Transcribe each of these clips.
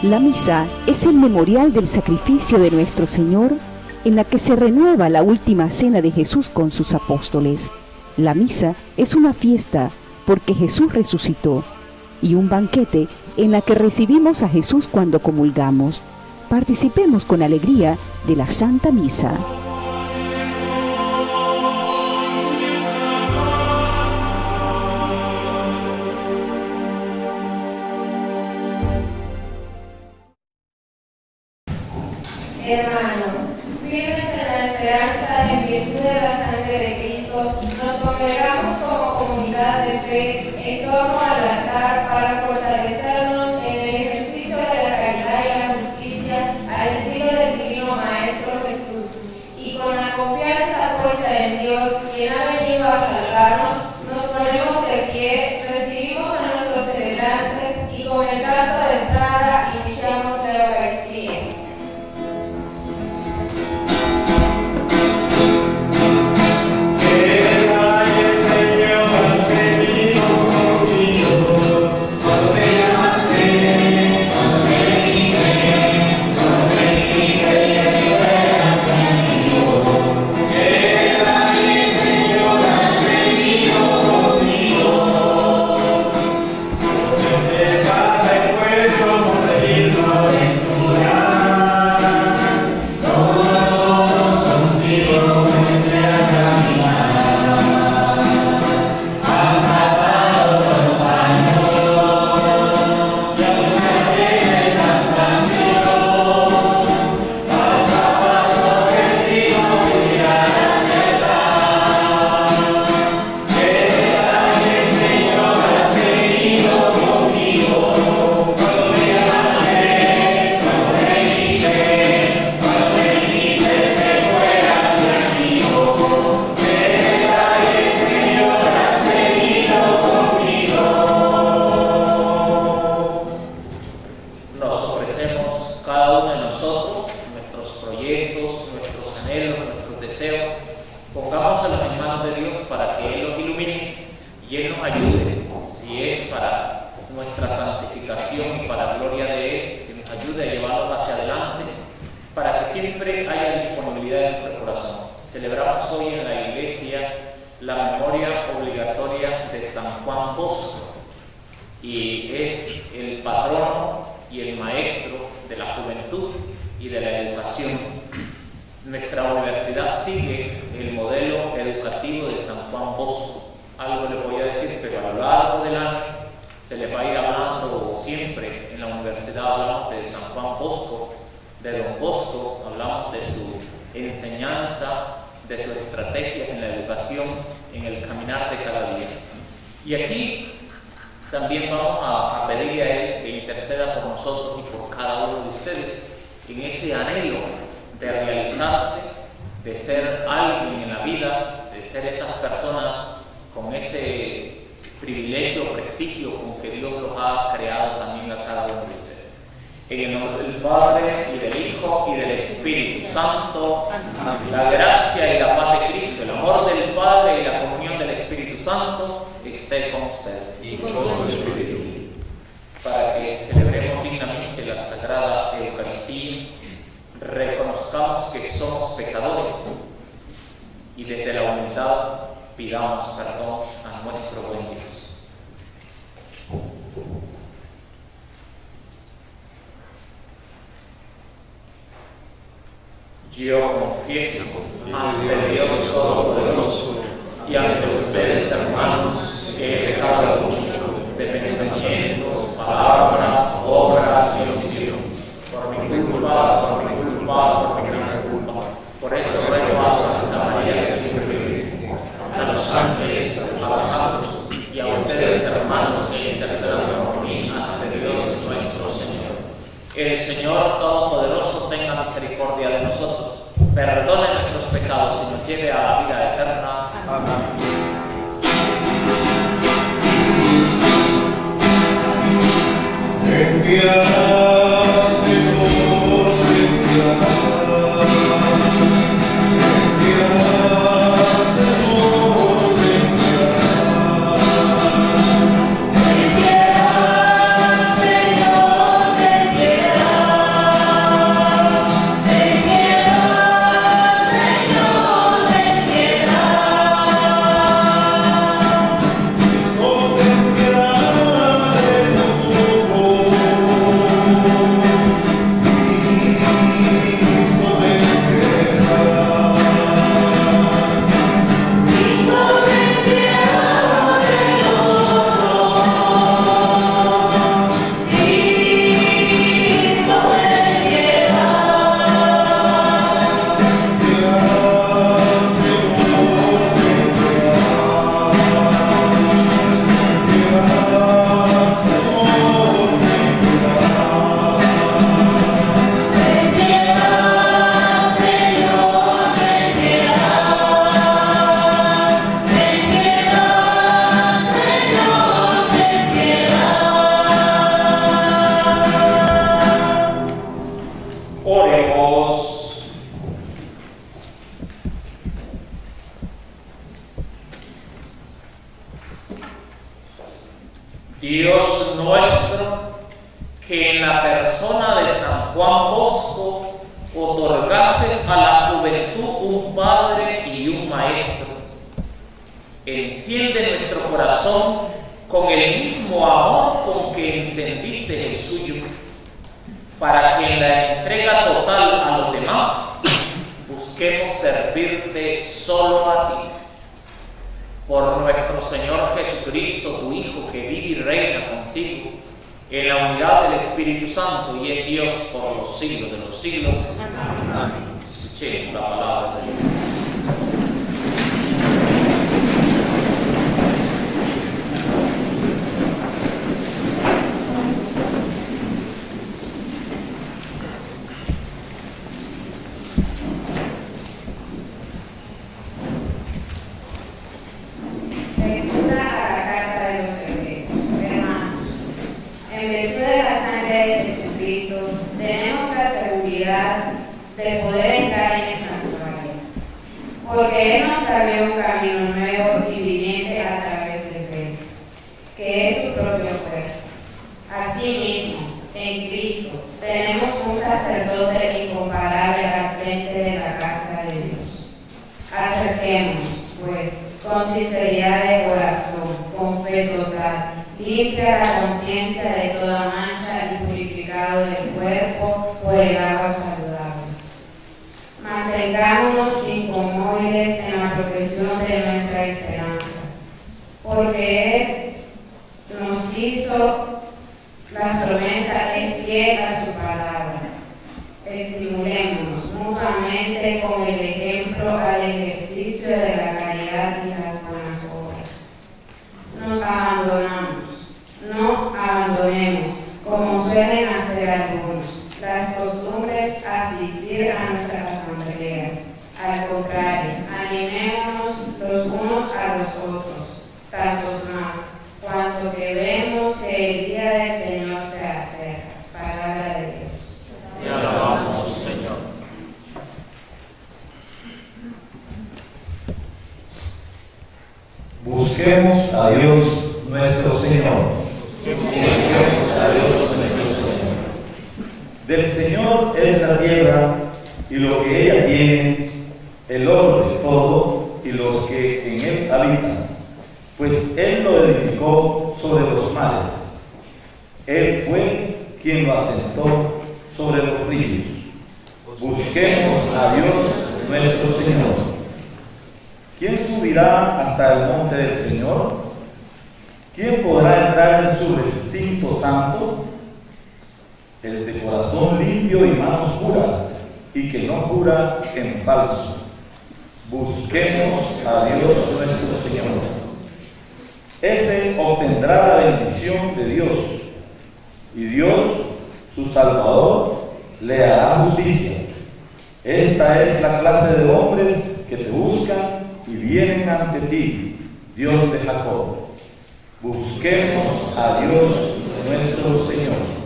La misa es el memorial del sacrificio de nuestro Señor, en la que se renueva la última cena de Jesús con sus apóstoles. La misa es una fiesta porque Jesús resucitó, y un banquete en la que recibimos a Jesús cuando comulgamos. Participemos con alegría de la Santa Misa. Hermanos, firmes en la esperanza en virtud de la sangre de Cristo, nos congregamos como comunidad de fe en torno al altar para fortalecernos en el ejercicio de la caridad y la justicia al estilo del Divino Maestro Jesús. Y con la confianza puesta en Dios, quien ha venido a salvarnos, nos ponemos de pie, recibimos a nuestros celebrantes y con el canto de entrada iniciamos la Eucaristía. Y aquí también vamos a pedirle a Él que interceda por nosotros y por cada uno de ustedes en ese anhelo de realizarse, de ser alguien en la vida, de ser esas personas con ese privilegio, prestigio con que Dios los ha creado también a cada uno de ustedes. En el nombre del Padre, y del Hijo, y del Espíritu Santo. Amén. La gracia y la paz de Cristo, el amor del Padre y la comunión del Espíritu Santo esté con ustedes. Y con el Espíritu. Para que celebremos dignamente la Sagrada Eucaristía, reconozcamos que somos pecadores y desde la humildad pidamos perdón a nuestro buen Dios. Yo confieso ante Dios Todopoderoso y ante ustedes, hermanos, que he pecado mucho de pensamiento, palabra, obra y omisión, por mi culpa, por mi gran culpa. Por eso ruego a Santa María siempre, a los ángeles, a los santos y a ustedes, hermanos, que intercedan por mí ante Dios nuestro Señor. El Señor Todopoderoso tenga misericordia de nosotros, perdone nuestros pecados y nos lleve a la vida eterna. Amén. Ten piedad, Señor, ten piedad. Ten piedad, Señor, ten piedad. Ten piedad, Señor, ten piedad. que en la persona de San Juan Bosco otorgaste a la juventud un padre y un maestro. Enciende nuestro corazón con el mismo amor con que encendiste el suyo, para que en la entrega total a los demás busquemos servirte solo a ti. Por nuestro Señor Jesucristo, tu Hijo, que vive y reina contigo en la unidad del Espíritu Santo y es Dios por los siglos de los siglos. Amén. Escuchemos la palabra de Dios. De poder entrar en el santuario, porque Él nos abrió un camino nuevo y viviente a través del fe, que es su propio cuerpo. Asimismo, en Cristo tenemos un sacerdote incomparable al frente de la casa de Dios. Acerquémonos, pues, con sinceridad de corazón, con fe total, limpia la conciencia de toda mancha y purificado el cuerpo por el agua saludable. Mantengámonos inconmovibles en la profesión de nuestra esperanza, porque Él nos hizo la promesa, es fiel a su palabra. Estimulémonos mutuamente con el ejemplo al ejercicio de la caridad y las buenas obras. Nos no abandonemos, como suelen hacer algunos, las costumbres asistir a nuestras asambleas. Al contrario, animémonos los unos a los otros, tantos más, cuanto que vemos que el día del Señor se acerca. Palabra de Dios. Te alabamos, Señor. Busquemos a Dios nuestro Señor. Busquemos a Dios nuestro Señor. Del Señor es la tierra y lo que ella tiene, el orbe todo y los que en él habitan, pues Él lo edificó sobre los mares. Él fue quien lo asentó sobre los ríos. Busquemos a Dios nuestro Señor. ¿Quién subirá hasta el monte del Señor? ¿Quién podrá entrar en su recinto santo? El de corazón limpio y manos puras, y que no jura en falso. Busquemos a Dios nuestro Señor. Ese obtendrá la bendición de Dios, y Dios, su Salvador, le hará justicia. Esta es la clase de hombres que te buscan y vienen ante ti, Dios de Jacob. Busquemos a Dios nuestro Señor.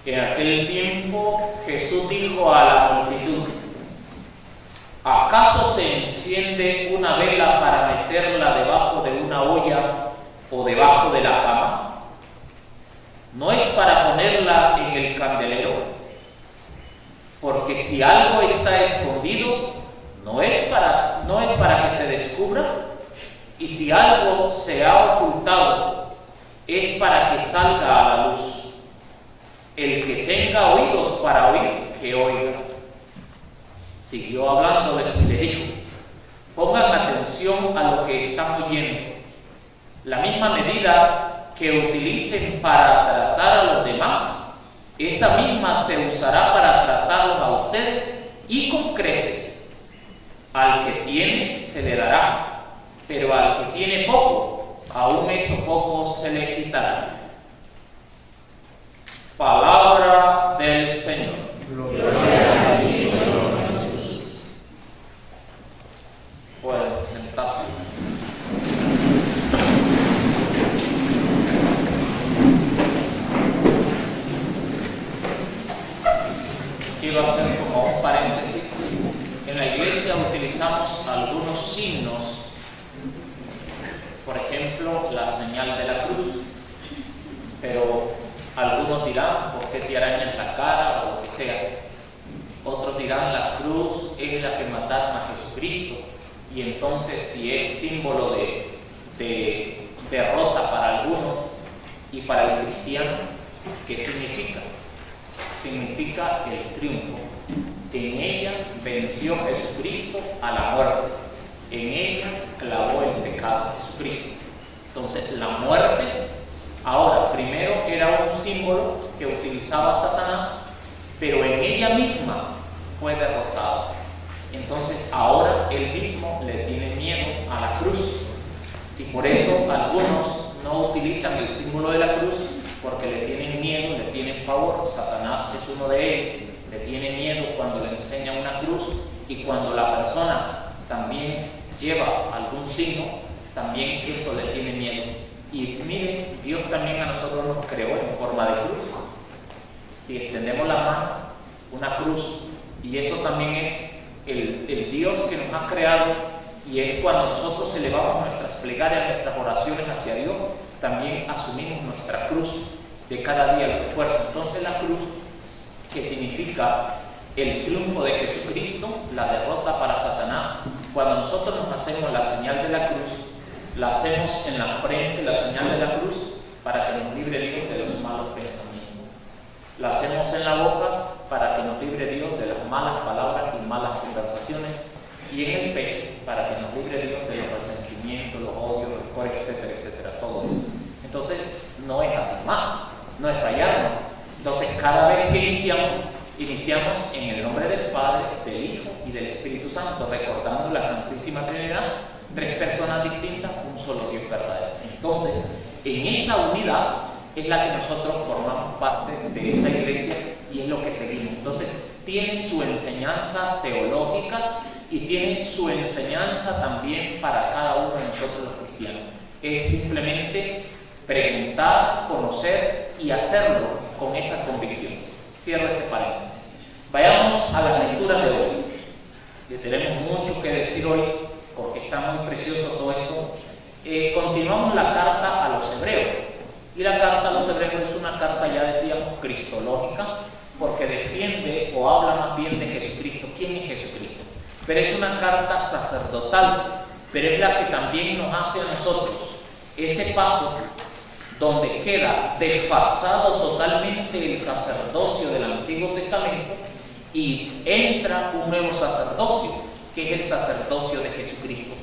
En aquel tiempo Jesús dijo a la multitud: ¿acaso se enciende una vela para meterla debajo de una olla o debajo de la cama? no es para ponerla en el candelero, porque si algo está escondido, no es para que se descubra, y si algo se ha ocultado, es para que salga a la luz. El que tenga oídos para oír, que oiga. Siguió hablándoles y le dijo: pongan atención a lo que están oyendo. La misma medida que utilicen para tratar a los demás, esa misma se usará para tratarlos a ustedes, y con creces. Al que tiene se le dará, pero al que tiene poco, aún eso poco se le quitará. Palabra del Señor. Gloria a ti, Señor Jesús. Pueden sentarse. Quiero hacer como un paréntesis. En la iglesia utilizamos algunos signos, por ejemplo, la señal de la cruz, pero algunos dirán: ¿por qué te arañan la cara? O lo que sea. Otros dirán: la cruz es la que mataron a Jesucristo, y entonces si es símbolo de derrota para algunos y para el cristiano, ¿qué significa? Significa el triunfo. En ella venció Jesucristo a la muerte. En ella clavó el pecado Jesucristo. Entonces la muerte, ahora, primero era un símbolo que utilizaba Satanás, pero en ella misma fue derrotado. Entonces ahora él mismo le tiene miedo a la cruz, y por eso algunos no utilizan el símbolo de la cruz, porque le tienen miedo, le tienen pavor. Satanás es uno de ellos. Le tiene miedo cuando le enseña una cruz, y cuando la persona también lleva algún signo, también eso le tiene miedo. Y miren, Dios también a nosotros nos creó en forma de cruz. Si extendemos la mano, una cruz, y eso también es el Dios que nos ha creado, y es cuando nosotros elevamos nuestras plegarias, nuestras oraciones hacia Dios, también asumimos nuestra cruz de cada día el esfuerzo. Entonces la cruz, que significa el triunfo de Jesucristo, la derrota para Satanás. Cuando nosotros nos hacemos la señal de la cruz, la hacemos en la frente, la señal de la cruz, para que nos libre Dios de los malos pensamientos. La hacemos en la boca para que nos libre Dios de las malas palabras y malas conversaciones, y en el pecho para que nos libre Dios de los resentimientos, los odios, los rencores, etcétera, etcétera, todo eso. Entonces no es así más, no es fallarnos. Entonces cada vez que iniciamos en el nombre del Padre, del Hijo y del Espíritu Santo, recordando la Santísima Trinidad, tres personas distintas, un solo Dios verdadero. Entonces, en esa unidad es la que nosotros formamos parte de esa iglesia, y es lo que seguimos. Entonces, tiene su enseñanza teológica y tiene su enseñanza también para cada uno de nosotros los cristianos. Es simplemente preguntar, conocer y hacerlo con esa convicción. Cierro ese paréntesis. Vayamos a las lecturas de hoy. Le tenemos mucho que decir hoy, porque está muy precioso todo esto. Continuamos la carta a los hebreos. Y la carta a los hebreos es una carta, ya decíamos, cristológica, porque defiende o habla más bien de Jesucristo. ¿Quién es Jesucristo? Pero es una carta sacerdotal, pero es la que también nos hace a nosotros ese paso donde queda desfasado totalmente el sacerdocio del Antiguo Testamento y entra un nuevo sacerdocio, que es el sacerdocio de Jesucristo.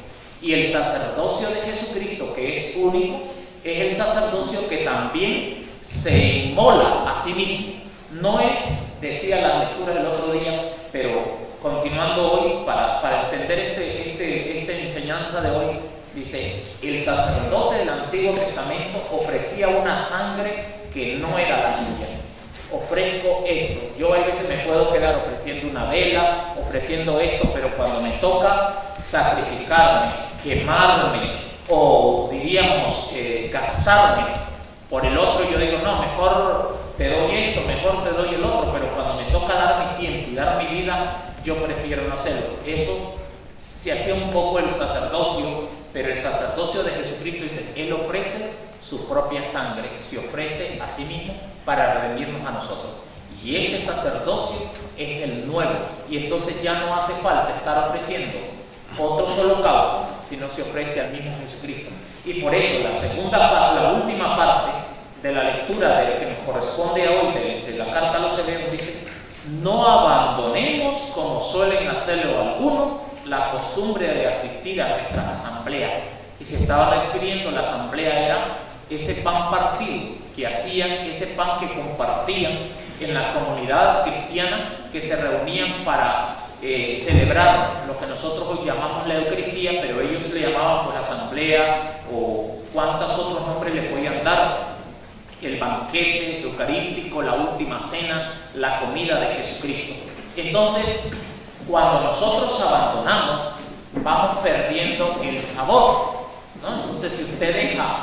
Y el sacerdocio de Jesucristo, que es único, es el sacerdocio que también se inmola a sí mismo. No es, decía la lectura del otro día, pero continuando hoy, para entender esta enseñanza de hoy, dice: el sacerdote del Antiguo Testamento ofrecía una sangre que no era la suya. Ofrezco esto. Yo a veces me puedo quedar ofreciendo una vela, ofreciendo esto, pero cuando me toca sacrificarme, quemarme, o diríamos gastarme por el otro, yo digo: no, mejor te doy esto, mejor te doy el otro. Pero cuando me toca dar mi tiempo y dar mi vida, yo prefiero no hacerlo. Eso se hacía un poco el sacerdocio, pero el sacerdocio de Jesucristo dice: Él ofrece su propia sangre, se ofrece a sí mismo para redimirnos a nosotros. Y ese sacerdocio es el nuevo, y entonces ya no hace falta estar ofreciendo otros holocaustos, sino se ofrece al mismo Jesucristo. Y por eso la última parte de la lectura de que nos corresponde hoy de la carta a los Hebreos dice: no abandonemos, como suelen hacerlo algunos, la costumbre de asistir a nuestras asambleas. Y se estaba refiriendo, la asamblea era ese pan partido que hacían, ese pan que compartían en la comunidad cristiana, que se reunían para celebrar lo que nosotros hoy llamamos la Eucaristía, pero ellos le llamaban pues asamblea, o cuántos otros nombres le podían dar, el banquete eucarístico, la última cena, la comida de Jesucristo. Entonces, cuando nosotros abandonamos, vamos perdiendo el sabor, ¿no? Entonces, si usted deja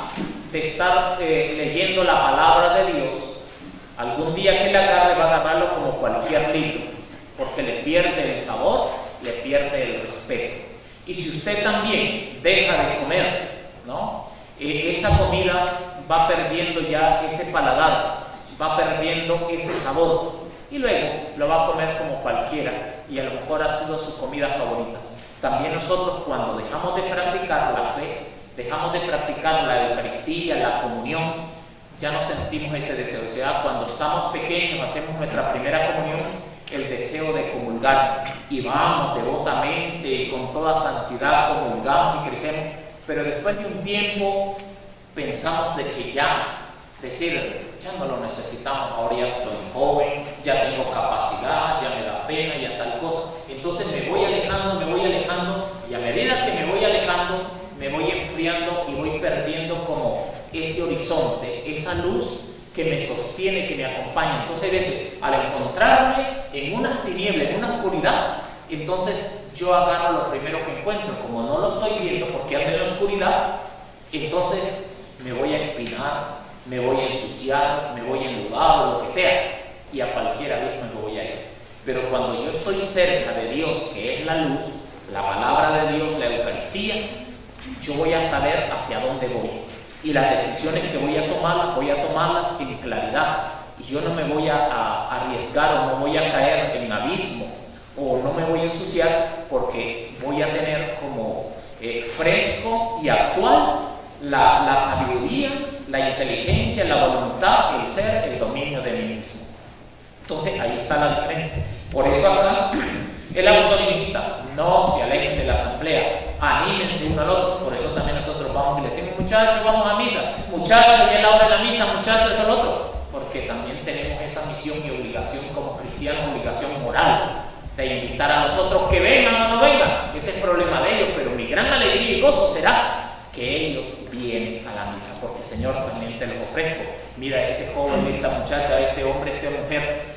de estar leyendo la palabra de Dios, algún día que le agarre va a agarrarlo como cualquier libro, porque le pierde el sabor, le pierde el respeto. Y si usted también deja de comer, ¿no? Esa comida va perdiendo ya ese paladar, va perdiendo ese sabor, y luego lo va a comer como cualquiera, y a lo mejor ha sido su comida favorita. También nosotros, cuando dejamos de practicar la fe, dejamos de practicar la Eucaristía, la comunión, ya no sentimos ese deseo. O sea, cuando estamos pequeños, hacemos nuestra primera comunión, el deseo de comulgar, y vamos devotamente y con toda santidad comulgamos y crecemos, pero después de un tiempo pensamos de que ya no lo necesitamos, ahora ya soy joven, ya tengo capacidad, ya me da pena, ya tal cosa. Entonces me voy alejando, y a medida que me voy alejando, me voy enfriando y voy perdiendo como ese horizonte, esa luz que me sostiene, que me acompaña. Entonces, a veces, al encontrarme en unas tinieblas, en una oscuridad, entonces yo agarro lo primero que encuentro. Como no lo estoy viendo porque ando en la oscuridad, entonces me voy a espinar, me voy a ensuciar, me voy a enludar o lo que sea, y a cualquier abismo me voy a ir. Pero cuando yo estoy cerca de Dios, que es la luz, la palabra de Dios, la Eucaristía, yo voy a saber hacia dónde voy. Y las decisiones que voy a tomarlas en claridad. Y yo no me voy a arriesgar, o no voy a caer en abismo, o no me voy a ensuciar, porque voy a tener como fresco y actual la sabiduría, la inteligencia, la voluntad, el ser, el dominio de mí mismo. Entonces ahí está la diferencia. Por eso acá el autor invita: no se alejen de la asamblea, anímense uno al otro. Por eso también nosotros vamos y le decimos: muchachos, vamos a misa, muchachos, ya es la hora de la misa, muchachos, esto, lo otro. Porque también tenemos esa misión y obligación como cristianos, obligación moral, de invitar a nosotros que vengan o no vengan. Ese es el problema de ellos, pero mi gran alegría y gozo será que ellos vienen a la misa, porque Señor, también te los ofrezco. Mira, este joven, esta muchacha, este hombre, esta mujer,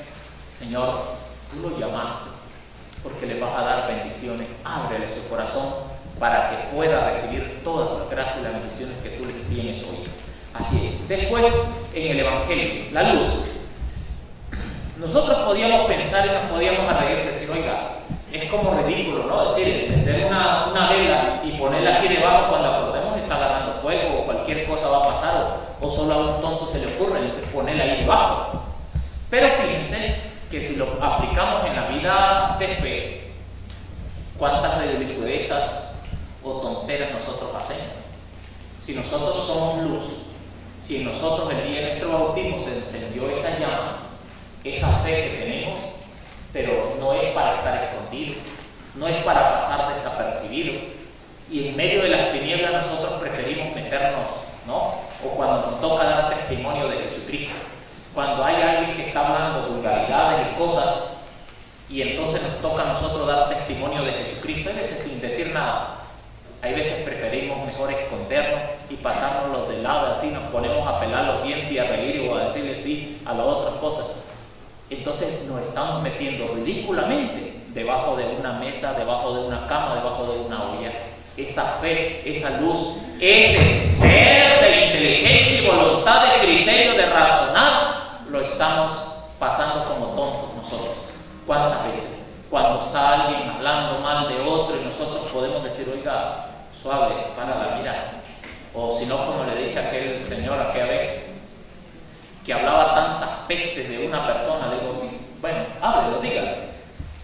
Señor, tú lo llamaste porque le vas a dar bendiciones. Ábrele su corazón para que pueda recibir todas las gracias y las bendiciones que tú les tienes hoy. Así es. Después, en el Evangelio, la luz. Nosotros podíamos pensar y nos podíamos reír y decir: oiga, es como ridículo, ¿no? Es decir, encender una vela y ponerla aquí debajo, cuando la prendemos está agarrando fuego, o cualquier cosa va a pasar, o solo a un tonto se le ocurre ponerla ahí debajo. Pero fíjense que si lo aplicamos en la vida de fe, cuántas ridiculezas o tonteras nosotros hacemos. Si nosotros somos luz, si en nosotros el día de nuestro bautismo se encendió esa llama, esa fe que tenemos, pero no es para estar escondido, no es para pasar desapercibido, y en medio de las tinieblas nosotros preferimos meternos, ¿no? O cuando nos toca dar testimonio de Jesucristo, cuando hay alguien que está hablando vulgaridades y cosas, y entonces nos toca a nosotros dar testimonio de Jesucristo, a veces sin decir nada. Hay veces preferimos mejor escondernos y pasárnoslo de lado, así nos ponemos a pelar los dientes y a reír o a decirle sí a las otras cosas. Entonces nos estamos metiendo ridículamente debajo de una mesa, debajo de una cama, debajo de una olla. Esa fe, esa luz, ese ser de inteligencia y voluntad, de criterio, de razonar, lo estamos pasando como tontos nosotros. ¿Cuántas veces? Cuando está alguien hablando mal de otro y nosotros podemos decir: oiga, suave, para la mirada. O si no, como le dije a aquel señor aquella vez, que hablaba tantas pestes de una persona, le digo, sí, bueno, háblelo, dígalo.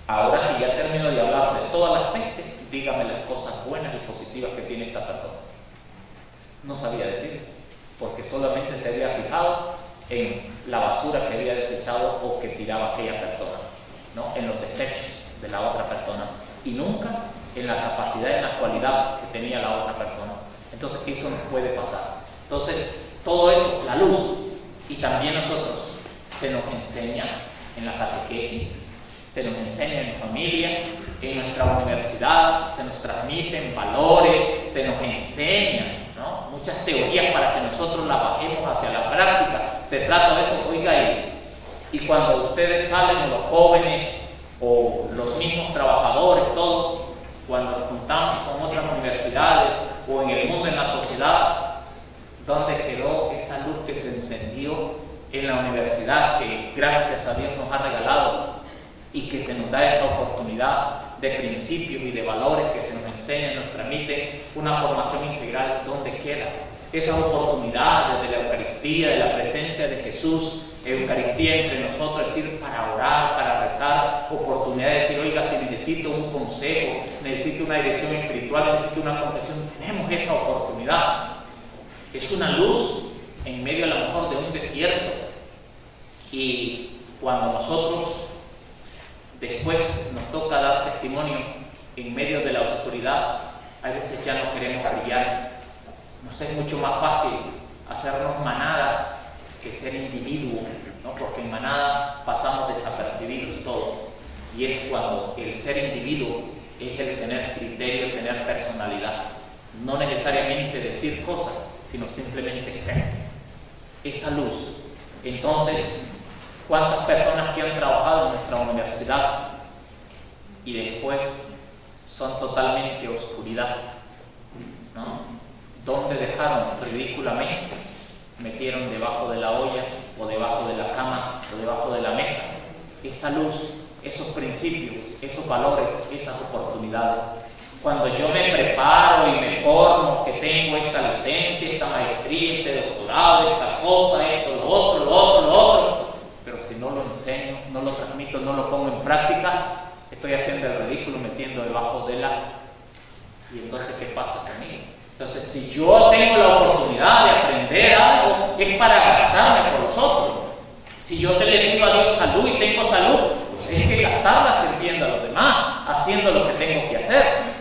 Ahora que ya termino de hablar de todas las pestes, dígame las cosas buenas y positivas que tiene esta persona. No sabía decir, porque solamente se había fijado en la basura que había desechado o que tiraba aquella persona, ¿no? En los desechos de la otra persona, y nunca en la capacidad, en la cualidad que tenía la otra persona. Entonces eso nos puede pasar. Entonces todo eso, la luz, y también nosotros, se nos enseña en la catequesis, se nos enseña en familia, en nuestra universidad, se nos transmiten valores, se nos enseña, ¿no? Muchas teorías para que nosotros las bajemos hacia la práctica. Se trata de eso, oiga, y cuando ustedes salen, los jóvenes o los mismos trabajadores, todos, cuando nos juntamos con otras universidades o en el mundo, en la sociedad, ¿dónde quedó esa luz que se encendió en la universidad, que gracias a Dios nos ha regalado y que se nos da esa oportunidad de principios y de valores que se nos enseñan, nos transmiten una formación integral? ¿Dónde queda esas oportunidades de la Eucaristía, de la presencia de Jesús, Eucaristía entre nosotros, es decir, para orar, para rezar, oportunidad de decir, oiga, si necesito un consejo, necesito una dirección espiritual, necesito una confesión? Tenemos esa oportunidad. Es una luz en medio a lo mejor de un desierto, y cuando nosotros después nos toca dar testimonio en medio de la oscuridad, a veces ya no queremos brillar. Nos es mucho más fácil hacernos manada que ser individuo, ¿no? Porque en manada pasamos desapercibidos todos, y es cuando el ser individuo es el tener criterio, tener personalidad, no necesariamente decir cosas, sino simplemente ser esa luz. Entonces, ¿cuántas personas que han trabajado en nuestra universidad y después son totalmente oscuridad, ¿no? ¿Dónde dejaron ridículamente? Metieron debajo de la olla o debajo de la cama o debajo de la mesa esa luz, esos principios, esos valores, esas oportunidades. Cuando yo me preparo y me formo, que tengo esta licencia, esta maestría, este doctorado, esta cosa, esto, lo otro, pero si no lo enseño, no lo transmito, no lo pongo en práctica, estoy haciendo el ridículo, metiendo debajo de la... ¿Y entonces qué pasa conmigo? Entonces, si yo tengo la oportunidad de aprender algo, es para gastarme por los otros. Si yo te le pido a Dios salud y tengo salud, pues es que gastarla sirviendo a los demás, haciendo lo que tengo que hacer.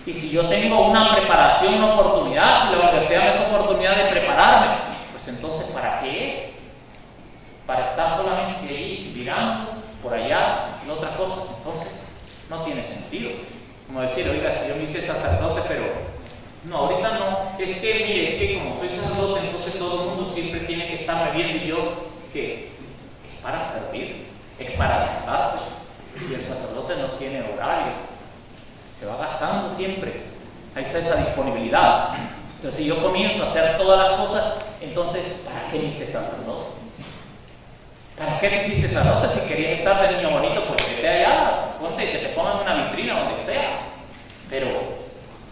Y si yo tengo una preparación, una oportunidad, si la universidad me da esa oportunidad de prepararme, pues entonces, ¿para qué es? Para estar solamente ahí mirando por allá en otras cosas. Entonces no tiene sentido. Como decir, oiga, si yo me hice sacerdote, pero no, ahorita no, es que mire, es que como soy sacerdote, entonces todo el mundo siempre tiene que estarme viendo, y yo, ¿qué? Es para servir, es para gastarse, y el sacerdote no tiene horario, se va gastando siempre. Ahí está esa disponibilidad. Entonces, si yo comienzo a hacer todas las cosas, entonces, ¿para qué me hice sacerdote? ¿Para qué te hiciste sacerdote? Si querías estar de niño bonito, pues vete allá, ponte, que te pongan una vitrina donde sea. Pero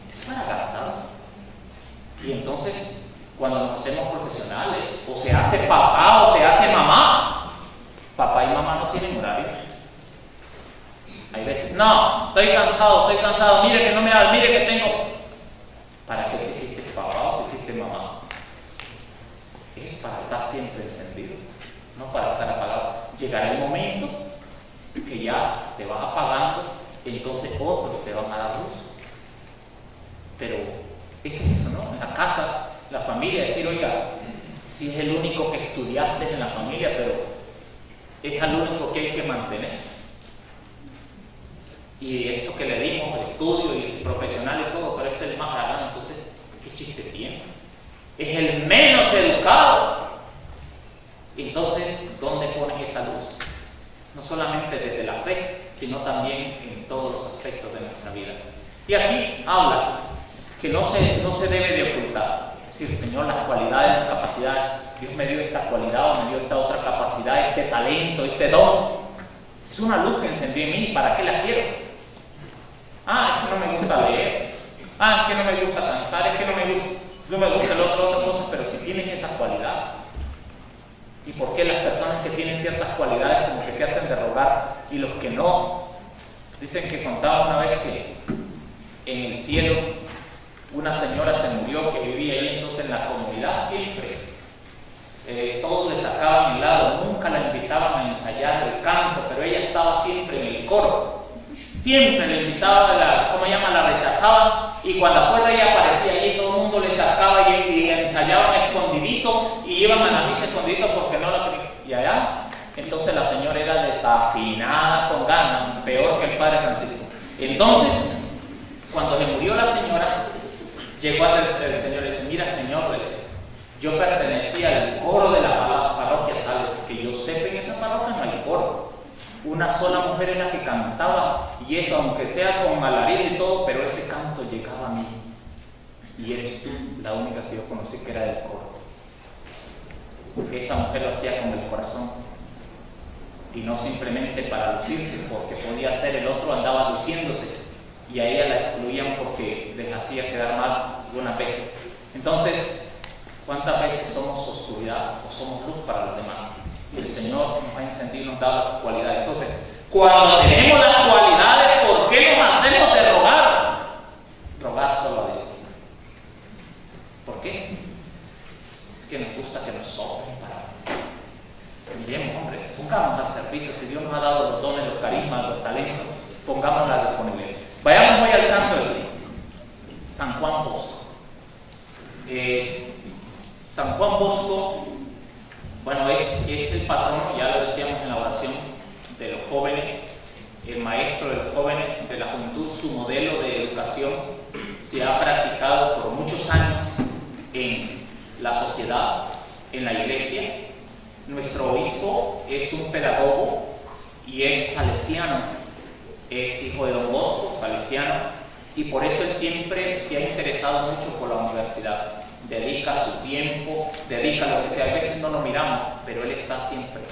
es para gastarse. Y entonces, cuando nos hacemos profesionales, o se hace papá o se hace mamá, papá y mamá no tienen horario. Hay veces, no, estoy cansado, mire que no me da, mire que tengo. ¿Para qué te hiciste papá o te hiciste mamá? Es para estar siempre encendido, no para estar apagado. Llegará el momento que ya te vas apagando, entonces otros te van a dar luz. Pero es eso, ¿no? En la casa, la familia, decir, oiga, si es el único que estudiaste en la familia, pero es el único que hay que mantener. Y esto que le dimos, el estudio y el profesional y todo, pero este es el más grande, entonces, ¿qué chiste tiene? Es el menos educado. Entonces, ¿dónde pones esa luz? No solamente desde la fe, sino también en todos los aspectos de nuestra vida. Y aquí habla que no se debe de ocultar. Es decir, Señor, las cualidades, las capacidades, Dios me dio esta cualidad o me dio esta otra capacidad, este talento, este don. Es una luz que encendió en mí, ¿para qué la quiero? Es que no me gusta leer. Es que no me gusta cantar, es que no me gusta. no me gusta otra cosa, pero si tienes esa cualidad. ¿Y por qué las personas que tienen ciertas cualidades como que se hacen de rogar y los que no? Dicen que contaba una vez que en el cielo una señora se murió que vivía ahí, entonces en la comunidad siempre todos le sacaban el lado, nunca la invitaban a ensayar el canto, pero ella estaba siempre en el coro. Siempre le invitaba, la rechazaban, y cuando afuera ella aparecía allí, todo el mundo le sacaba y ensayaban escondidito y iban a la misa escondidito porque no la querían. Y allá, entonces la señora era desafinada con ganas, peor que el padre Francisco. Entonces, cuando se murió la señora, llegó al Señor y le dice: mira, Señor, le dice, yo pertenecía al coro de la parroquia tal, que yo sepa, en esa parroquia no hay coro. Una sola mujer era la que cantaba, y eso, aunque sea con alarido y todo, pero ese canto llegaba a mí. Y eres tú la única que yo conocí que era del coro. Porque esa mujer lo hacía con el corazón. Y no simplemente para lucirse, porque podía ser el otro, andaba luciéndose. Y a ella la excluían porque les hacía quedar mal algunas veces. Entonces, ¿cuántas veces somos oscuridad o somos luz para los demás? Y el Señor nos ha encendido y nos da las cualidades. Entonces, cuando tenemos las cualidades, ¿por qué nos hacemos de rogar? Rogar solo a Dios. ¿Por qué? Es que nos gusta que nos soplen para. Miremos, hombre, pongamos al servicio. Si Dios nos ha dado los dones, los carismas, los talentos, pongamos la disponibilidad. Vayamos hoy al santo del día, San Juan Bosco. San Juan Bosco, bueno, es el patrono, ya lo decíamos en la oración, de los jóvenes, el maestro de los jóvenes, de la juventud. Su modelo de educación se ha practicado por muchos años en la sociedad, en la iglesia. Nuestro obispo es un pedagogo y es salesiano, es hijo de don Bosco, salesiano, y por eso él siempre se ha interesado mucho por la universidad. Dedica su tiempo, dedica lo que sea. A veces no lo miramos, pero él está siempre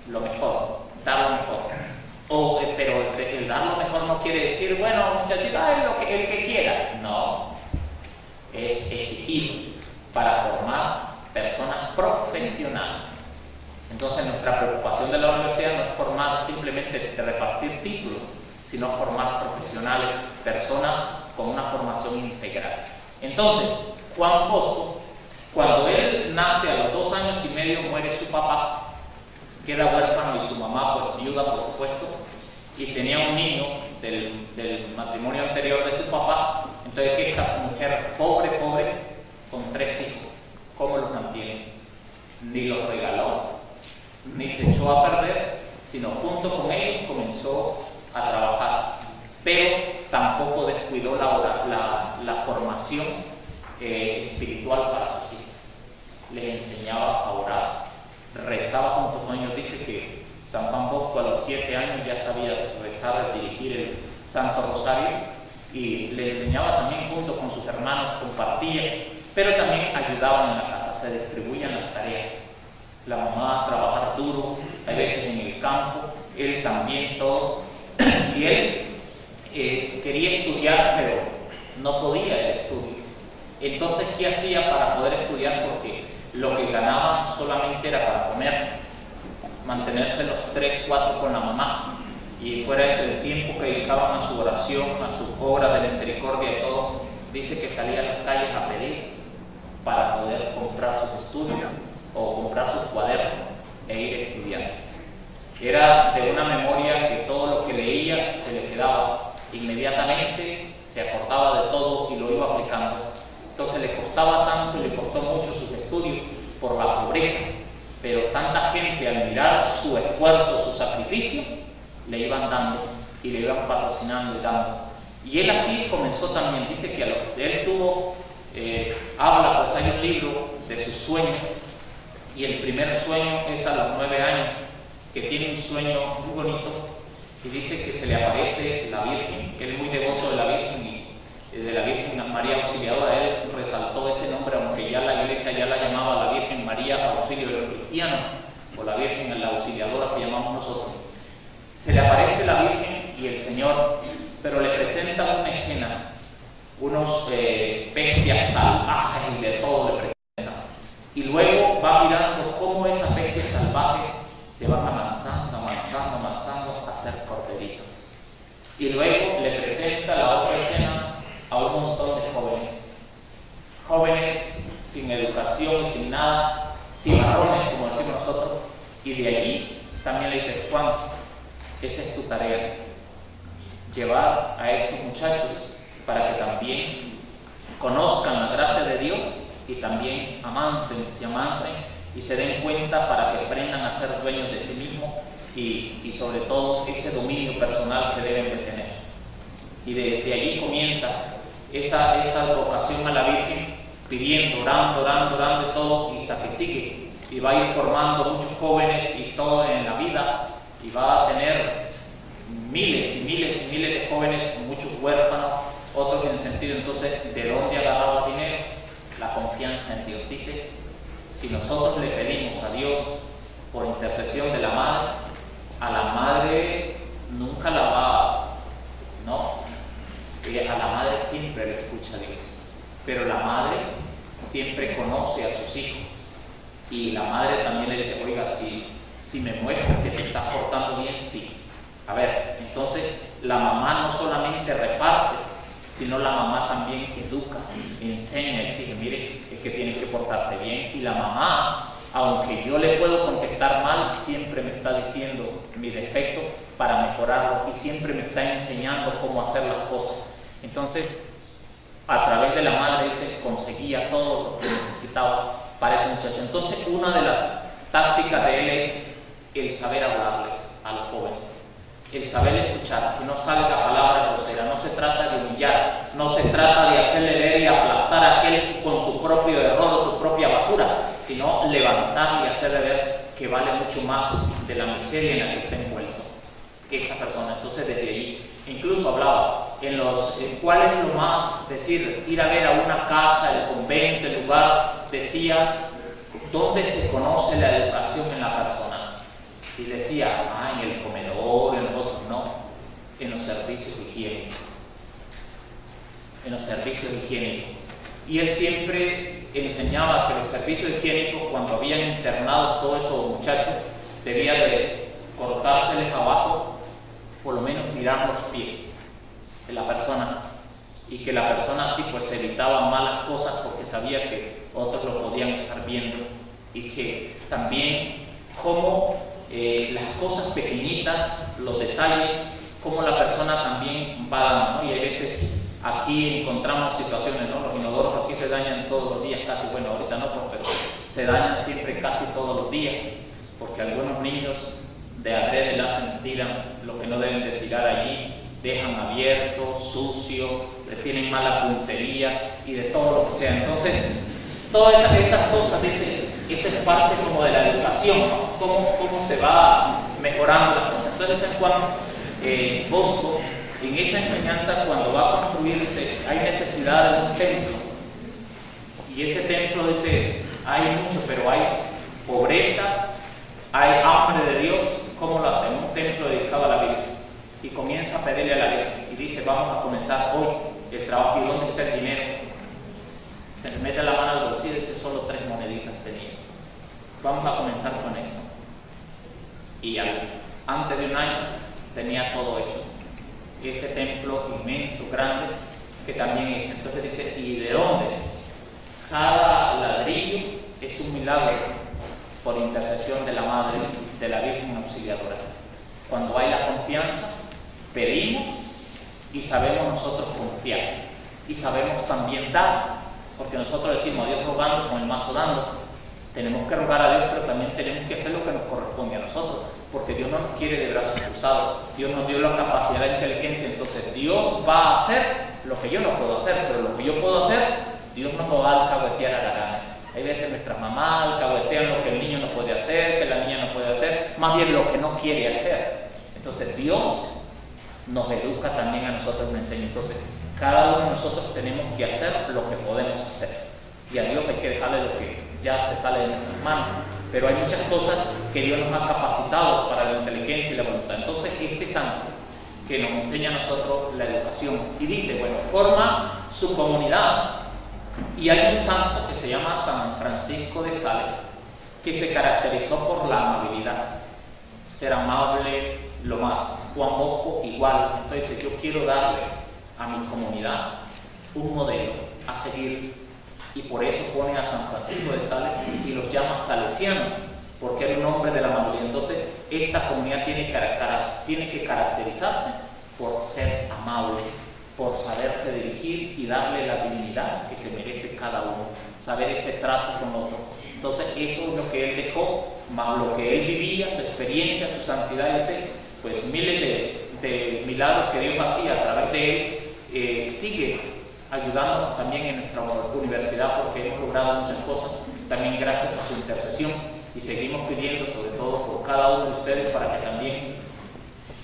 lo mejor, dar lo mejor. Pero el dar lo mejor no quiere decir, bueno, muchachita, es el que quiera. No, es exigir para formar personas profesionales. Entonces, nuestra preocupación de la universidad no es formar simplemente de repartir títulos, sino formar profesionales, personas con una formación integral. Entonces, Juan Bosco, cuando él nace a los 2 años y medio, muere su papá, queda huérfano y su mamá, pues viuda, por supuesto, y tenía un niño del matrimonio anterior de su papá. Entonces, esta mujer pobre, con 3 hijos, ¿cómo los mantiene? Ni los regaló, ni se echó a perder, sino junto con él comenzó a trabajar, pero tampoco descuidó la formación espiritual para sus hijos. Les enseñaba a orar, rezaba junto con ellos. Dice que San Juan Bosco a los 7 años ya sabía rezar, dirigir el Santo Rosario, y le enseñaba también junto con sus hermanos, compartía, pero también ayudaban en la casa, se distribuían las tareas. La mamá a trabajar duro, a veces en el campo, él también todo. Y él quería estudiar, pero no podía el estudio. Entonces, ¿qué hacía para poder estudiar? Porque lo que ganaba solamente era para comer, mantenerse los 3, 4 con la mamá, y fuera de ese tiempo que dedicaban a su oración, a su obra de misericordia y todo. Dice que salía a las calles a pedir para poder comprar sus estudios o comprar sus cuadernos e ir a estudiar. Era de una memoria que todo lo que leía se le quedaba inmediatamente, se acordaba de todo y lo iba aplicando. Entonces le costaba tanto y le costó mucho sus estudios por la pobreza, pero tanta gente al mirar su esfuerzo, su sacrificio, le iban dando y le iban patrocinando y dando. Y él así comenzó también. Dice que a lo que él tuvo, habla, pues hay un libro de sus sueños, y el primer sueño es a los 9 años, que tiene un sueño muy bonito, y dice que se le aparece la Virgen, que él es muy devoto de la Virgen, y de la Virgen María Auxiliadora. Él resaltó ese nombre, aunque ya la iglesia ya la llamaba la Virgen María Auxilio de los Cristianos, o la Virgen la Auxiliadora que llamamos nosotros. Se le aparece la Virgen y el Señor, pero le presenta una escena unos bestias salvajes y de todo le presentan. Y luego va mirando cómo esas bestias salvajes se van avanzando a ser corderitos. Y luego le presenta la otra escena a un montón de jóvenes sin educación, sin nada, cimarrones, como decimos nosotros, y de allí también le dice: Juan, esa es tu tarea, llevar a estos muchachos para que también conozcan la gracia de Dios y también se amancen y se den cuenta, para que aprendan a ser dueños de sí mismos y sobre todo ese dominio personal que deben de tener. Y de allí comienza esa vocación a la Virgen, pidiendo, orando y todo, y hasta que sigue y va a ir formando muchos jóvenes y todo en la vida, y va a tener miles y miles de jóvenes, muchos huérfanos, otros en el sentido. Entonces, ¿de dónde agarraba dinero? La confianza en Dios. Dice: si nosotros le pedimos a Dios por intercesión de la madre, a la madre nunca la va, no, a la madre siempre le escucha a Dios, pero la madre siempre conoce a sus hijos, y la madre también le dice: oiga, si me muestras que te estás portando bien, sí. A ver, entonces la mamá no solamente reparte, sino la mamá también educa, enseña, exige: mire, es que tienes que portarte bien. Y la mamá, aunque yo le puedo contestar mal, siempre me está diciendo mi defecto para mejorarlo, y siempre me está enseñando cómo hacer las cosas. Entonces, a través de la madre, dice, conseguía todo lo que necesitaba para ese muchacho. Entonces, una de las tácticas de él es el saber hablarles a los jóvenes, el saber escuchar, que no salga palabra grosera. No se trata de humillar, no se trata de hacerle leer y aplastar a aquel con su propio error o su propia basura, sino levantarle y hacerle ver que vale mucho más de la miseria en la que está envuelto que esa persona. Entonces, desde allí, incluso hablaba cuál es lo más, decir, ir a ver a una casa, el convento, el lugar, decía, ¿dónde se conoce la educación en la persona? Y decía: en el comedor, en los otros. No, en los servicios higiénicos. En los servicios higiénicos. Y él siempre enseñaba que los servicios higiénicos, cuando habían internado todos esos muchachos, debía de cortárseles abajo, por lo menos mirar los pies de la persona, y que la persona así pues evitaba malas cosas, porque sabía que otros lo podían estar viendo, y que también como las cosas pequeñitas, los detalles, como la persona también va dando, ¿no? Y hay veces aquí encontramos situaciones, ¿no? Los inodoros aquí se dañan todos los días, casi, bueno, ahorita no, pero se dañan siempre casi todos los días, porque algunos niños de adrede tiran lo que no deben de tirar allí, dejan abierto, sucio, tienen mala puntería y de todo lo que sea. Entonces, todas esas cosas, dice, esa es parte como de la educación, ¿no? Cómo se va mejorando las cosas. Entonces, San Juan Bosco, en esa enseñanza, cuando va a construir, dice, hay necesidad de un templo, y ese templo, dice, hay mucho, pero hay pobreza, hay hambre de Dios. ¿Cómo lo hace? Un templo dedicado a la Virgen. Y comienza a pedirle a la Virgen, y dice: vamos a comenzar hoy el trabajo. ¿Y dónde está el dinero? Se le mete la mano al bolsillo y dice: solo 3 moneditas tenía. Vamos a comenzar con esto. Y antes de un año tenía todo hecho. Ese templo inmenso, grande, que también es. Entonces dice: ¿y de dónde? Cada ladrillo es un milagro por intercesión de la Madre, de la Virgen Auxiliadora. Cuando hay la confianza, pedimos, y sabemos nosotros confiar, y sabemos también dar, porque nosotros decimos: a Dios rogando, con el mazo dando. Tenemos que rogar a Dios, pero también tenemos que hacer lo que nos corresponde a nosotros, porque Dios no nos quiere de brazos cruzados. Dios nos dio la capacidad de inteligencia. Entonces Dios va a hacer lo que yo no puedo hacer, pero lo que yo puedo hacer, Dios no nos va a alcahuetear a la gana. Hay veces nuestras mamás alcahuetean lo que el niño no puede hacer, que la niña no puede hacer, más bien lo que no quiere hacer. Entonces Dios nos educa también a nosotros, nos enseña. Entonces cada uno de nosotros tenemos que hacer lo que podemos hacer, y a Dios hay que dejarle lo que ya se sale de nuestras manos. Pero hay muchas cosas que Dios nos ha capacitado para la inteligencia y la voluntad. Entonces este santo que nos enseña a nosotros la educación, y dice, bueno, forma su comunidad. Y hay un santo que se llama San Francisco de Sales, que se caracterizó por la amabilidad, ser amable lo más. Juan Bosco igual. Entonces yo quiero darle a mi comunidad un modelo a seguir, y por eso pone a San Francisco de Sales y los llama salesianos, porque era un hombre de la amabilidad. Entonces esta comunidad tiene que caracterizarse por ser amable, por saberse dirigir y darle la dignidad que se merece cada uno, saber ese trato con otro. Entonces eso es lo que él dejó, más lo que él vivía, su experiencia, su santidad, pues miles de milagros que Dios hacía a través de él. Sigue ayudándonos también en nuestra universidad, porque hemos logrado muchas cosas también gracias a su intercesión, y seguimos pidiendo sobre todo por cada uno de ustedes para que también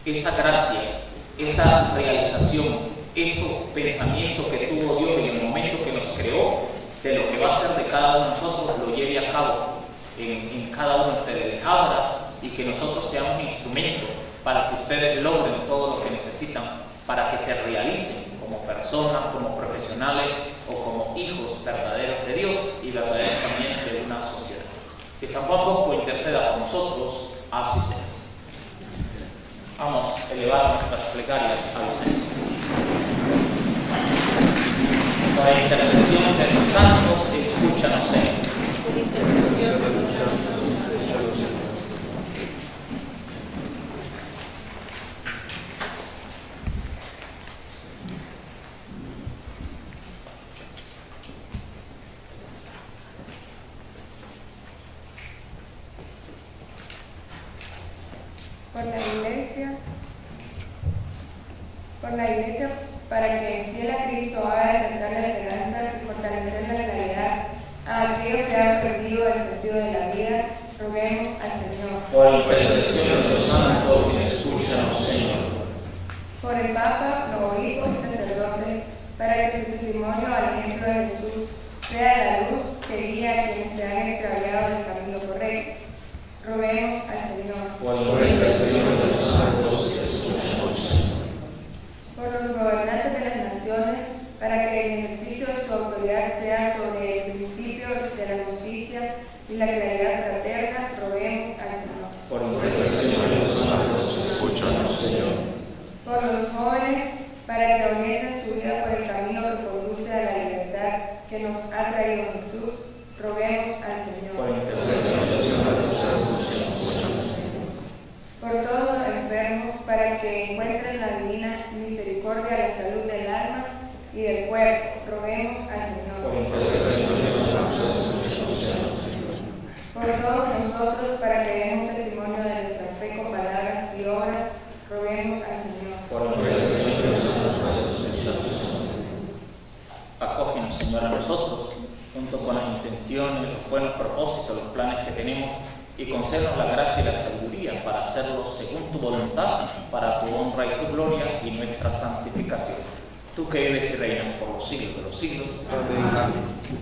esa gracia, esa realización, esos pensamientos que tuvo Dios en el momento que nos creó, de lo que va a ser de cada uno de nosotros, lo lleve a cabo en cada uno de ustedes, abra, y que nosotros seamos instrumentos para que ustedes logren todo lo que necesitan para que se realicen como personas, como profesionales o como hijos verdaderos de Dios y verdaderos también de una sociedad. Que San Juan Bosco interceda por nosotros, así sea. Vamos a elevar nuestras plegarias al Señor. Por la intercesión de los santos, escúchanos, Señor. Por intercesión de los santos, escúchanos, Señor. Por la Iglesia, para que fiel a Cristo haga despertar la esperanza y fortalecer la claridad a aquellos que han perdido el sentido de la vida, roguemos al Señor. Por intercesión de los santos, escúchanos, Señor. Por el Papa, los obispos y sacerdotes, para que su testimonio al ejemplo de Jesús sea la luz que guía a quienes se han extraviado del camino correcto, roguemos al Señor. Por intercesión de los santos, escúchanos, Señor. Por los gobernantes de las naciones, para que el ejercicio de su autoridad sea sobre el principio de la justicia y la caridad fraterna, roguemos al Señor. Por intercesión de los santos, escúchanos, Señor. Por los jóvenes, para que orienten su vida por el camino que conduce a la libertad que nos ha traído Jesús, roguemos al Señor. Por intercesión de los santos, escúchanos, Señor. Por todos los enfermos, para que encuentren la divina misericordia, la salud del alma y del cuerpo, roguemos al Señor. Por intercesión de los santos, escúchanos, Señor. Por todos nosotros, para que demos testimonio de nuestra fe con palabras y obras, roguemos al Señor. Por intercesión de los santos, escúchanos, Señor. Acógenos, Señor, a nosotros, junto con las intenciones, los buenos propósitos, los planes que tenemos, y concédenos la gracia y la sabiduría para hacerlo según tu voluntad, para tu honra y tu gloria y nuestra santificación. Tú que vives y reinas por los siglos de los siglos. Amén.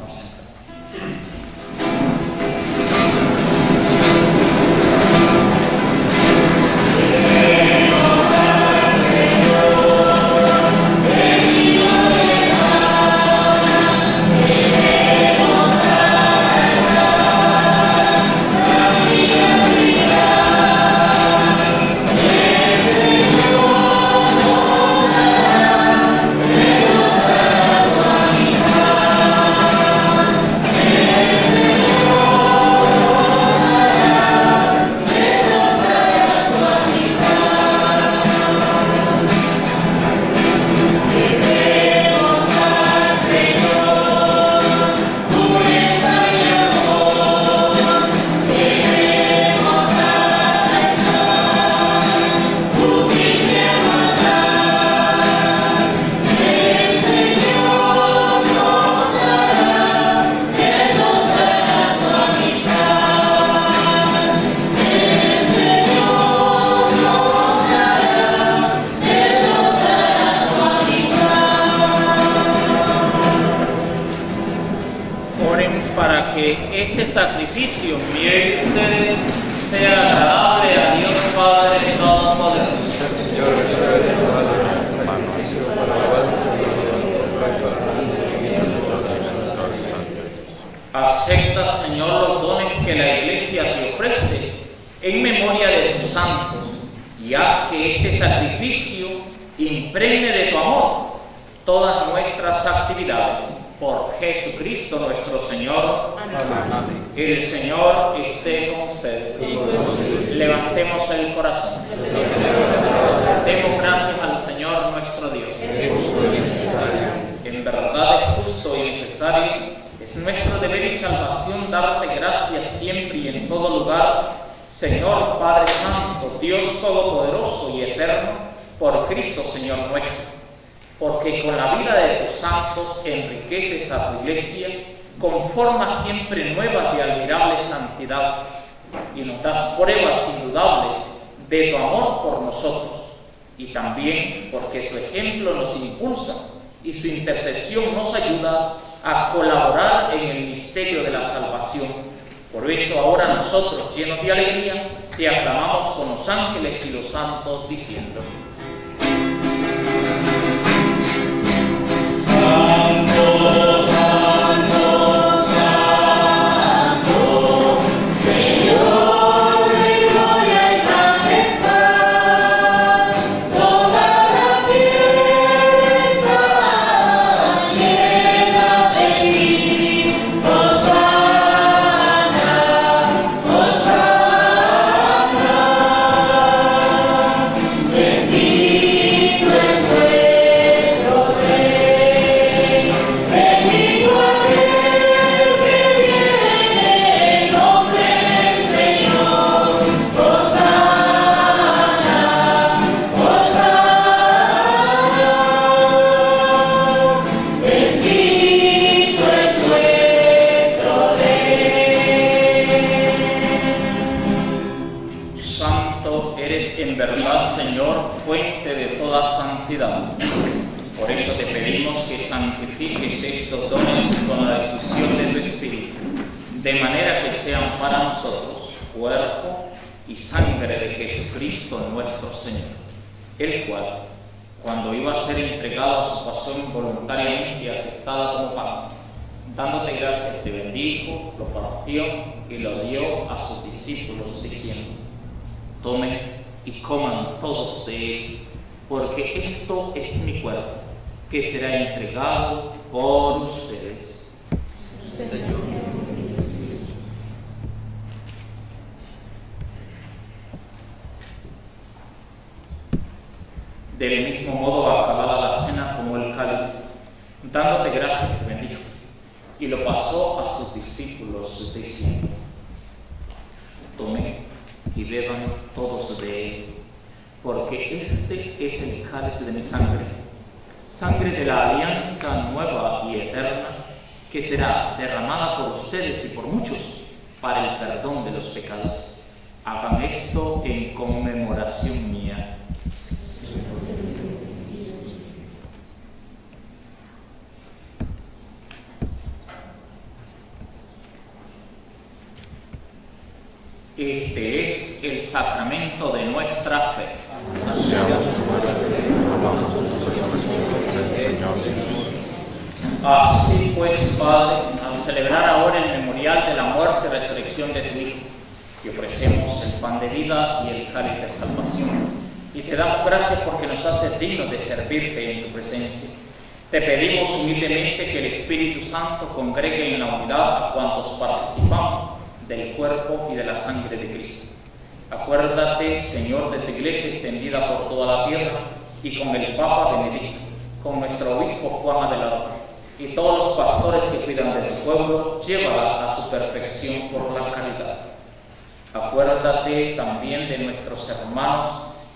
Este sacrificio mío y ustedes sea agradable a Dios Padre Todopoderoso. santos y haz que este sacrificio impregne de tu amor todas nuestras actividades. Por Jesucristo nuestro Señor. Amén. El Señor esté con ustedes. Levantemos el corazón. Demos gracias al Señor nuestro Dios. En verdad es justo y necesario, es nuestro deber y salvación darte gracias siempre y en todo lugar, Señor Padre Santo, Dios Todopoderoso y Eterno, por Cristo Señor nuestro. Porque con la vida de tus santos enriqueces a tu iglesia con formas siempre nuevas de admirable santidad y nos das pruebas indudables de tu amor por nosotros, y también porque su ejemplo nos impulsa y su intercesión nos ayuda a colaborar en el misterio de la salvación. Por eso ahora nosotros, llenos de alegría, te aclamamos con los ángeles y los santos diciendo: Santo, Santo, Santo, Señor de gloria y majestad, toda la tierra está llena de ti. Hosana, Hosana, bendito es nuestro Rey. En verdad, Señor, fuente de toda santidad. Por eso te pedimos que santifiques estos dones con la difusión de tu Espíritu, de manera que sean para nosotros cuerpo y sangre de Jesucristo nuestro Señor, el cual, cuando iba a ser entregado a su pasión voluntariamente aceptada como pan, dándote gracias, te bendijo, lo partió y lo dio a sus discípulos, diciendo: tomen y coman todos de él, porque esto es mi cuerpo, que será entregado por ustedes. Señor. Del mismo modo, acabada la cena, tomó el cáliz, dándote gracias, te bendijo, y lo pasó a sus discípulos, diciendo: tomen y beban todos de él, porque este es el cáliz de mi sangre, sangre de la alianza nueva y eterna, que será derramada por ustedes y por muchos para el perdón de los pecados. Hagan esto en conmemoración mía. Este es el sacramento de nuestra fe. Así pues, Padre, al celebrar ahora el memorial de la muerte y resurrección de tu Hijo, te ofrecemos el pan de vida y el cáliz de salvación, y te damos gracias porque nos haces dignos de servirte en tu presencia. Te pedimos humildemente que el Espíritu Santo congregue en la unidad a cuantos participamos del cuerpo y de la sangre de Cristo. Acuérdate, Señor, de tu iglesia extendida por toda la tierra, y con el Papa Benedicto, con nuestro obispo Juan Abelardo, y todos los pastores que cuidan de tu pueblo, llévala a su perfección por la caridad. Acuérdate también de nuestros hermanos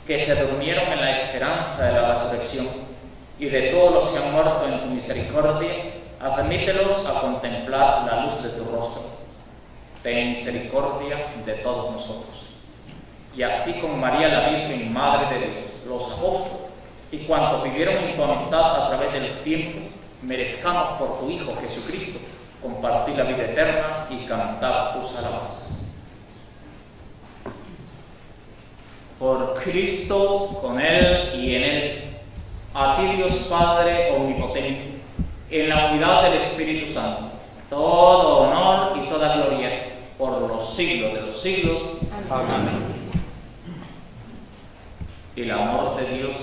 que se durmieron en la esperanza de la resurrección, y de todos los que han muerto en tu misericordia, admítelos a contemplar la luz de tu rostro. Ten misericordia de todos nosotros. Y así con María la Virgen, Madre de Dios, los apóstoles y cuantos vivieron en tu amistad a través del tiempo, merezcamos por tu Hijo Jesucristo compartir la vida eterna y cantar tus alabanzas. Por Cristo, con Él y en Él, a ti Dios Padre omnipotente, en la unidad del Espíritu Santo, todo honor y toda gloria por los siglos de los siglos. Amén. el amor de Dios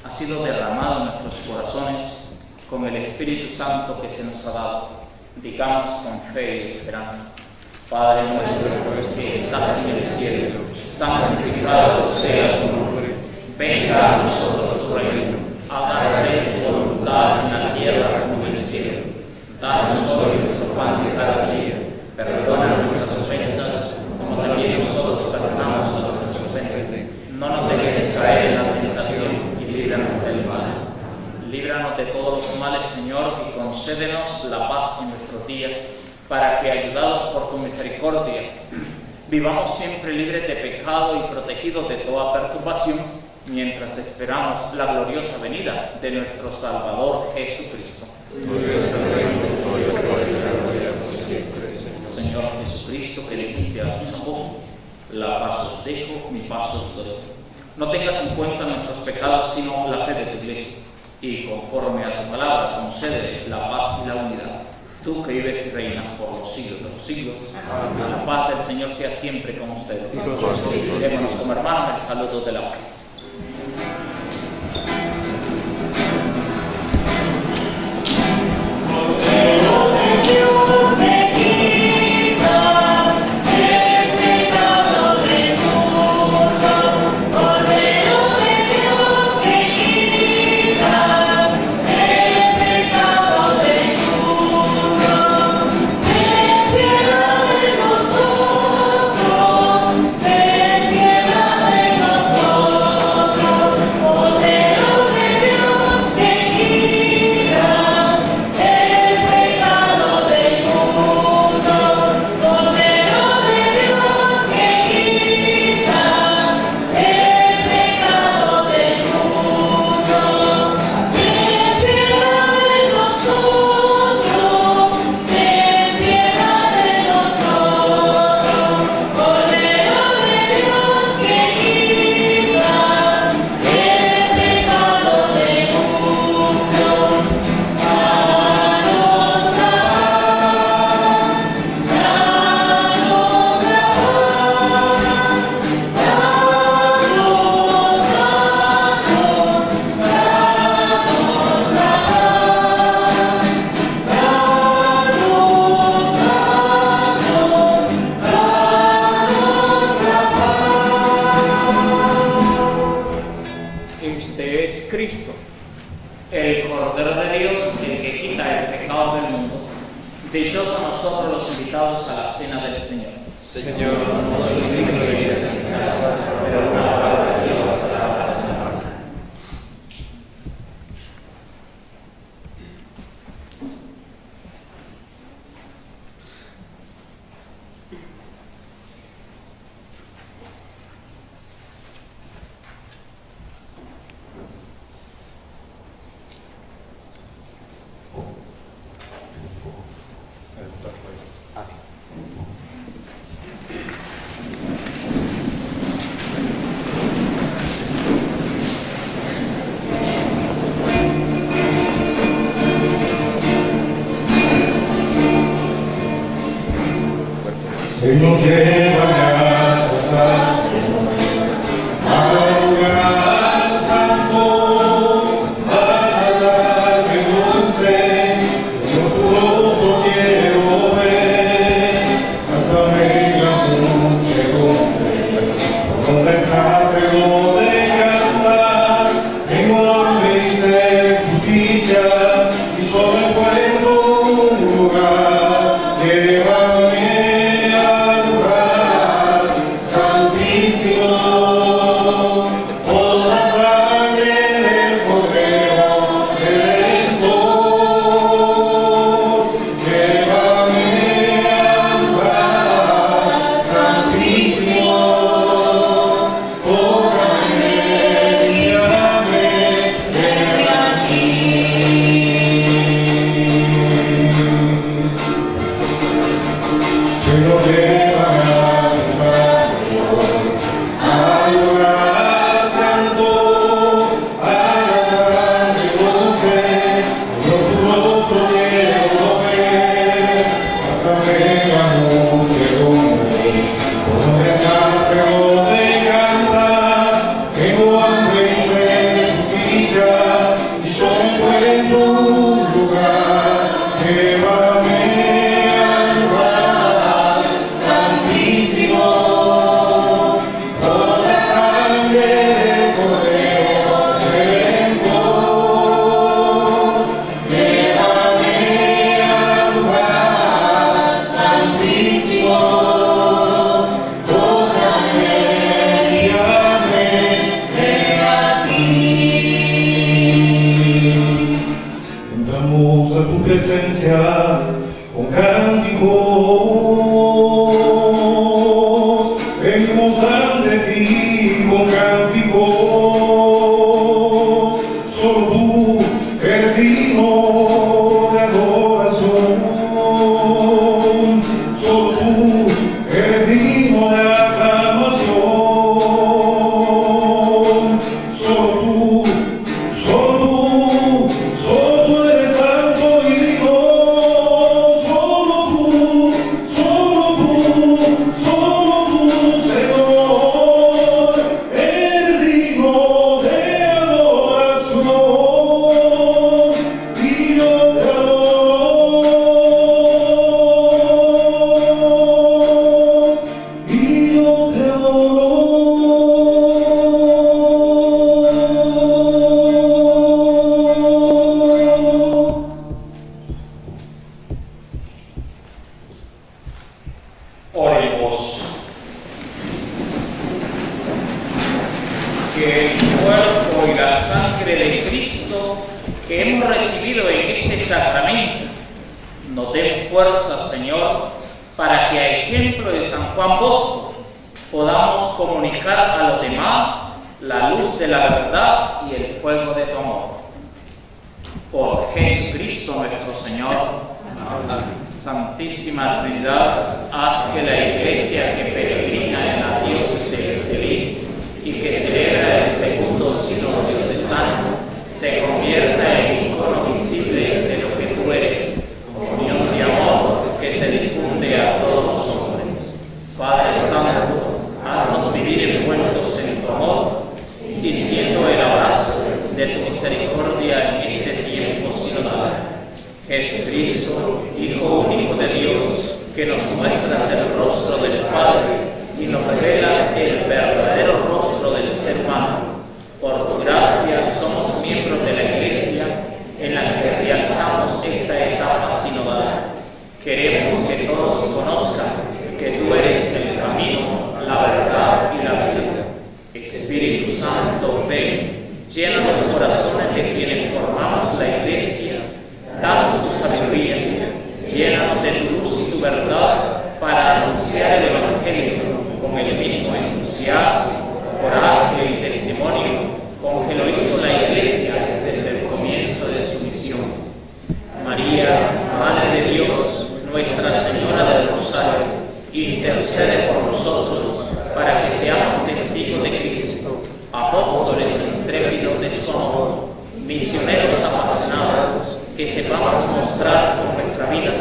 ha sido derramado en nuestros corazones con el Espíritu Santo que se nos ha dado. Digamos con fe y esperanza: Padre nuestro que estás en el cielo, santificado sea tu nombre. Venga a nosotros tu reino. Hágase tu voluntad en la tierra como en el cielo. Danos hoy nuestro pan de cada día. Perdona nuestras ofensas, como también nosotros perdonamos a los que nos ofenden. No nos dejes caer en la tentación y líbranos del mal. Líbranos de todos los males, Señor, y concédenos la paz en nuestros días, para que, ayudados por tu misericordia, vivamos siempre libres de pecado y protegidos de toda perturbación, mientras esperamos la gloriosa venida de nuestro Salvador Jesucristo. Señor Jesucristo, que dijiste a tus apóstoles: la paz os dejo, mi paz os doy. No tengas en cuenta nuestros pecados, sino la fe de tu Iglesia, y conforme a tu palabra concede la paz y la unidad. Tú que vives y reinas por los siglos de los siglos. Amén. La paz del Señor sea siempre con ustedes. Démonos como hermanos el saludo de la paz. Señor, llévame a casa, a lugar santo, para darme dulce. Señor, tu rostro quiero ver. Pásame la muchedumbre, donde el sacerdote canta, en orden y de justicia, y solo encuentro un lugar. Llévame Santísimo, que el cuerpo y la sangre de Cristo que hemos recibido en este sacramento nos den fuerza, Señor, para que a ejemplo de San Juan Bosco podamos comunicar a los demás la luz de la verdad y el fuego de tu amor. Por Jesucristo nuestro Señor. Amén. Santísima Trinidad, haz que la Iglesia que peregrina en la diócesis de Estelí y que celebra el segundo sínodo diocesano se convierta en icono visible de lo que tú eres, comunión de amor que se difunde a todos los hombres. Padre Santo, haznos vivir envueltos en tu amor, sintiendo el abrazo de tu misericordia en este tiempo sinodal. Jesucristo, Hijo único de Dios, que nos muestras el rostro del Padre y nos revelas el verdadero rostro del ser humano. Por tu gracia somos miembros de la Iglesia en la que realizamos esta etapa sinodal. Queremos que todos conozcan que tú eres el camino, la verdad y la vida. Espíritu Santo, ven, llena los corazones de quienes formamos la Iglesia, danos tu sabiduría, llénanos de tu luz y tu verdad para anunciar el Evangelio con el mismo entusiasmo, coraje y testimonio con que lo hizo la Iglesia desde el comienzo de su misión. María, Madre de Dios, Nuestra Señora del Rosario, intercede por nosotros para que seamos testigos de Cristo, apóstoles intrépidos de su amor, misioneros apasionados, que sepamos mostrar con nuestra vida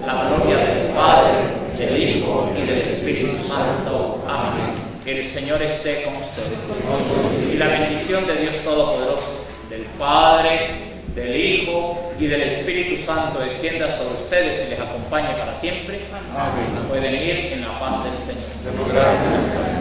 la gloria del Padre, del Hijo y del Espíritu Santo. Amén. Que el Señor esté con ustedes. Y la bendición de Dios Todopoderoso, del Padre, del Hijo y del Espíritu Santo descienda sobre ustedes y les acompañe para siempre. Amén. Pueden ir en la paz del Señor. Gracias.